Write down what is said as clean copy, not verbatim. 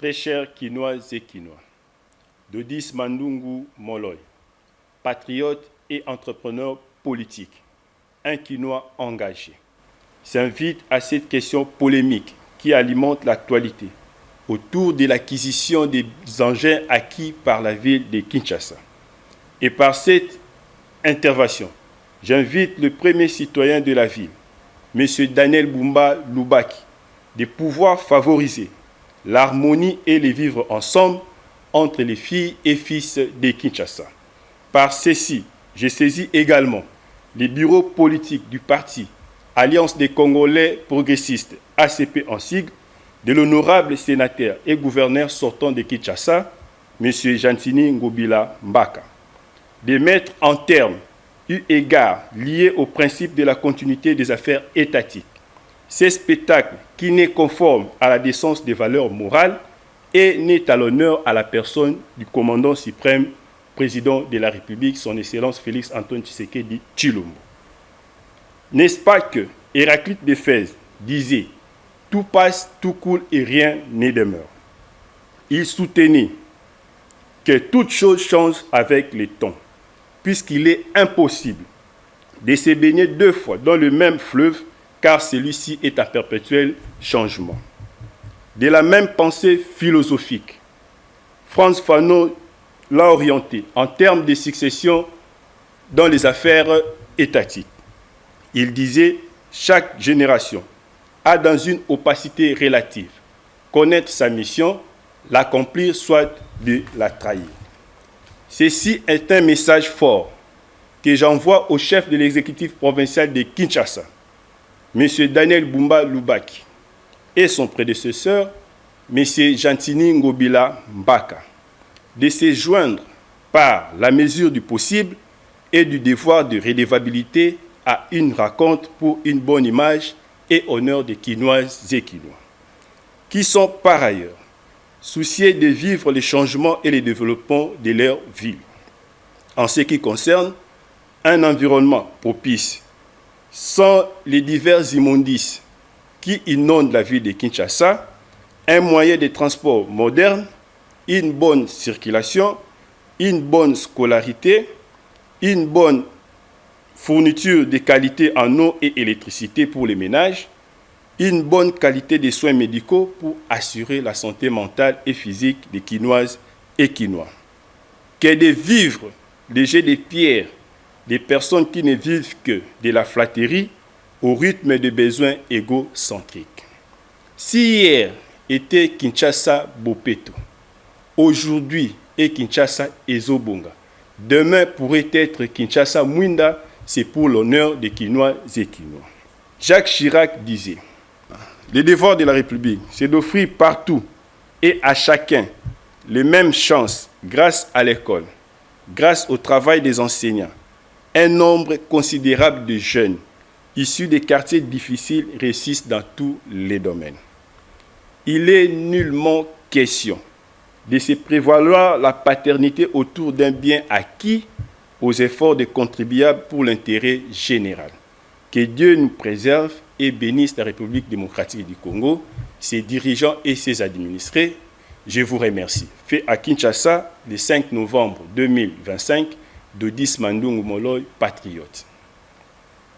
Très chers Kinoises et Kinois, Dodis Mandungu Moloy, patriote et entrepreneur politique, un Kinois engagé, s'invite à cette question polémique qui alimente l'actualité autour de l'acquisition des engins acquis par la ville de Kinshasa. Et par cette intervention, j'invite le premier citoyen de la ville, M. Daniel Bumba Lubaki, de pouvoir favoriser l'harmonie et le vivre ensemble entre les filles et fils de Kinshasa. Par ceci, je saisis également les bureaux politiques du parti Alliance des Congolais progressistes, ACP en sigle, de l'honorable sénateur et gouverneur sortant de Kinshasa, M. Jantini Ngobila Mbaka, de mettre en terme, eu égard lié au principe de la continuité des affaires étatiques, ces spectacles qui n'est conforme à la décence des valeurs morales et n'est à l'honneur à la personne du commandant suprême, président de la République, son Excellence Félix Antoine Tshisekedi Tshilombo. N'est-ce pas que Héraclite d'Éphèse disait « Tout passe, tout coule et rien ne demeure ». Il soutenait que toute chose change avec le temps, puisqu'il est impossible de se baigner deux fois dans le même fleuve, car celui-ci est un perpétuel changement. De la même pensée philosophique, Frantz Fanon l'a orienté en termes de succession dans les affaires étatiques. Il disait « Chaque génération a dans une opacité relative connaître sa mission, l'accomplir, soit de la trahir. » Ceci est un message fort que j'envoie au chef de l'exécutif provincial de Kinshasa, M. Daniel Bumba Lubaki, et son prédécesseur, M. Jantini Ngobila Mbaka, de se joindre par la mesure du possible et du devoir de redevabilité à une rencontre pour une bonne image et honneur des Kinoises et Kinois, qui sont par ailleurs souciés de vivre les changements et les développements de leur ville. En ce qui concerne un environnement propice, sans les divers immondices qui inondent la ville de Kinshasa, un moyen de transport moderne, une bonne circulation, une bonne scolarité, une bonne fourniture de qualité en eau et électricité pour les ménages, une bonne qualité de soins médicaux pour assurer la santé mentale et physique des Kinoises et Kinois. Que de vivre les jets de pierre des personnes qui ne vivent que de la flatterie au rythme de besoins égocentriques. Si hier était Kinshasa Bopeto, aujourd'hui est Kinshasa Ezobonga, demain pourrait être Kinshasa Mwinda, c'est pour l'honneur des Kinois et Kinois. Jacques Chirac disait « Le devoir de la République, c'est d'offrir partout et à chacun les mêmes chances grâce à l'école, grâce au travail des enseignants. Un nombre considérable de jeunes issus des quartiers difficiles réussissent dans tous les domaines. Il est nullement question de se prévaloir la paternité autour d'un bien acquis aux efforts des contribuables pour l'intérêt général. Que Dieu nous préserve et bénisse la République démocratique du Congo, ses dirigeants et ses administrés. Je vous remercie. Fait à Kinshasa le 5 novembre 2025, Dodis Mandungu Moloy, patriote.